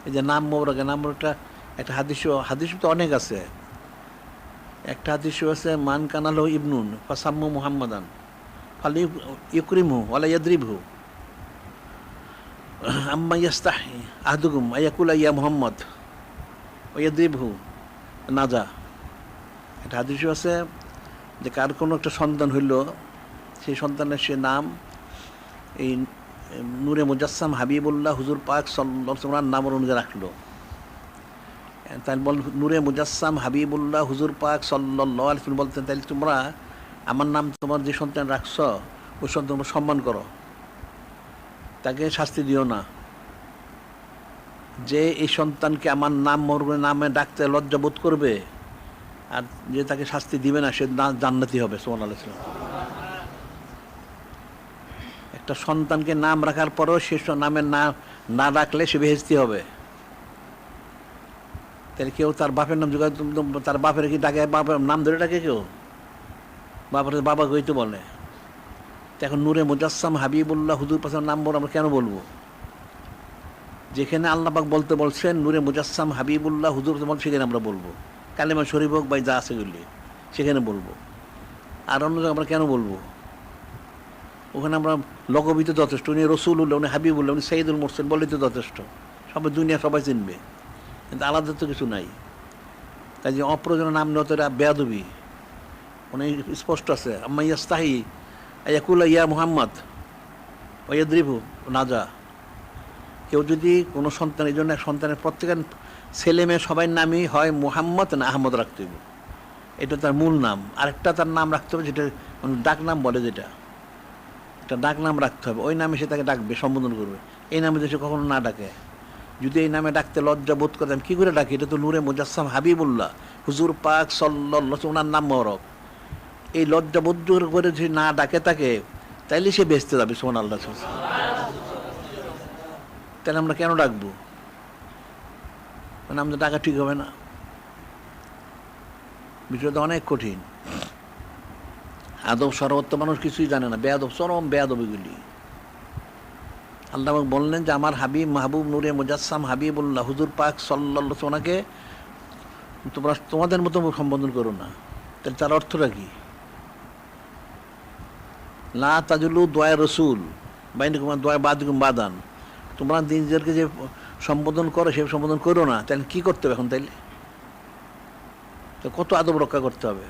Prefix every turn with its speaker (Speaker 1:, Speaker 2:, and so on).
Speaker 1: এই যে নাম মোবারকের নাম মোবারকটা একটা হাদিস তো অনেক আছে। একটা হাদিস আছে, মান কানালো ইবনুন ফাসাম্মু মুহাম্মাদান ফালি ইউকরিমহু ওয়ালা ইয়াদরিবহু আম্মা ইয়াস্তাহি আহাদুকুম আয়াকুলা ইয়া মুহাম্মদ ওয়া ইয়াদরিবহু নাজা। একটা হাদিস আছে যে কার কোনো একটা সন্তান হইল, সেই সন্তানের সে নাম এই নূরে মুজাসসাম হাবিবুল্লাহ হুজুর পাক সাল্লাল্লাহু আলাইহি ওয়াসাল্লাম নামের অনুযায়ী রাখলো। তাই বল নূরে মুজাসসাম হাবিবুল্লাহ হুজুর পাক সাল্লাল্লাহু আলাইহি ওয়াসাল্লাম বলতেন, তাহলে তোমরা আমার নাম তোমার যে সন্তান রাখছ ওই সন্তান তোমরা সম্মান করো, তাকে শাস্তি দিও না। যে এই সন্তানকে আমার নাম নামে ডাকতে লজ্জা বোধ করবে আর যে তাকে শাস্তি দিবে না সে জান্নাতি হবে। সুবহানাল্লাহ আলাইহি ওয়াসাল্লাম। একটা সন্তানকে নাম রাখার পরেও সে নামে না ডাকলে সে বেহেশতি হবে। তাহলে কেউ তার বাপের নাম যোগাযোগ, তার বাপের কি ডাকে, বাপের নাম ধরে ডাকে কেউ? বাবার বাবা কই তো বলে। এখন নূরে মুজাসসাম হাবিবুল্লাহ হুজুর পাশের নাম আমরা কেন বলবো? যেখানে আল্লাহ পাক বলতে বলছেন নূরে মুজাসসাম হাবিবুল্লাহ হুজুর বল, সেখানে আমরা বলবো। কালেমা শরীফ হোক বা যা আছে গুলি সেখানে বলবো। আর অন্য জায়গায় আমরা কেন বলবো? ওখানে আমরা লগবিত যথেষ্ট, উনি রসুলুল্লাহ, উনি হাবিবুল্লাহ, উনি সাইয়্যিদুল মুরসালিন বলেই তো যথেষ্ট। সবাই দুনিয়া সবাই চিনবে, কিন্তু আলাদা তো কিছু নাই। তাই যে অপ্রয়োজনীয় নাম নেওয়া তো এটা বেয়াদবি। উনি স্পষ্ট আছে, আম্মা ইয়াস্তাহি আয়াকুলা ইয়া মুহাম্মদ ওয়া ইয়াদরিবহু নাজা। কেউ যদি কোনো সন্তান, এই জন্য সন্তানের প্রত্যেকের ছেলে মেয়ে সবাই নামই হয় মুহাম্মদ না আহমদ রাখতে হবে, এটা তার মূল নাম। আরেকটা তার নাম রাখতে হবে যেটা ডাক নাম বলে, যেটা একটা ডাক নাম রাখতে হবে, ওই নামে সে তাকে ডাকবে, সম্বোধন করবে। এই নামে যে সে কখনো না ডাকে। যদি এই নামে ডাকতে লজ্জা বোধ করে, আমি কী করে ডাকি? এটা তো নূরে মুজাসসাম হাবিবুল্লাহ হুজুর পাক সাল্লাল্লাহু আলাইহি ওনার নাম মোবারক। এই লজ্জা বোধ করে যদি না ডাকে তাকে, তাইলে সে বেঁচতে যাবে। সুবহানাল্লাহ। তাহলে আমরা কেন ডাকবো? মানে আমাদের ডাকা ঠিক হবে না। বিষয়টা অনেক কঠিন। আদব সর্বত্র মানুষ কিছুই জানে না, বেয়াদব, চরম বেয়াদব এগুলি। আল্লাহ বললেন যে আমার হাবিব মাহবুব নূরে মুজাসসাম হাবিবুল্লাহ হুজুর পাক সাল্লাল্লাহু আলাইহি ওনাকে তোমরা তোমাদের মতো সম্বোধন করো না। তাহলে তার অর্থটা কি? লা তাজুলু দোয়া রসুল বাইনকুম দোয়া বাদিকুম বাদান। তোমরা নিজেদেরকে যে সম্বোধন করো সে সম্বোধন করো না, তাহলে কি করতে হবে এখন? তাইলে তো কত আদব রক্ষা করতে হবে।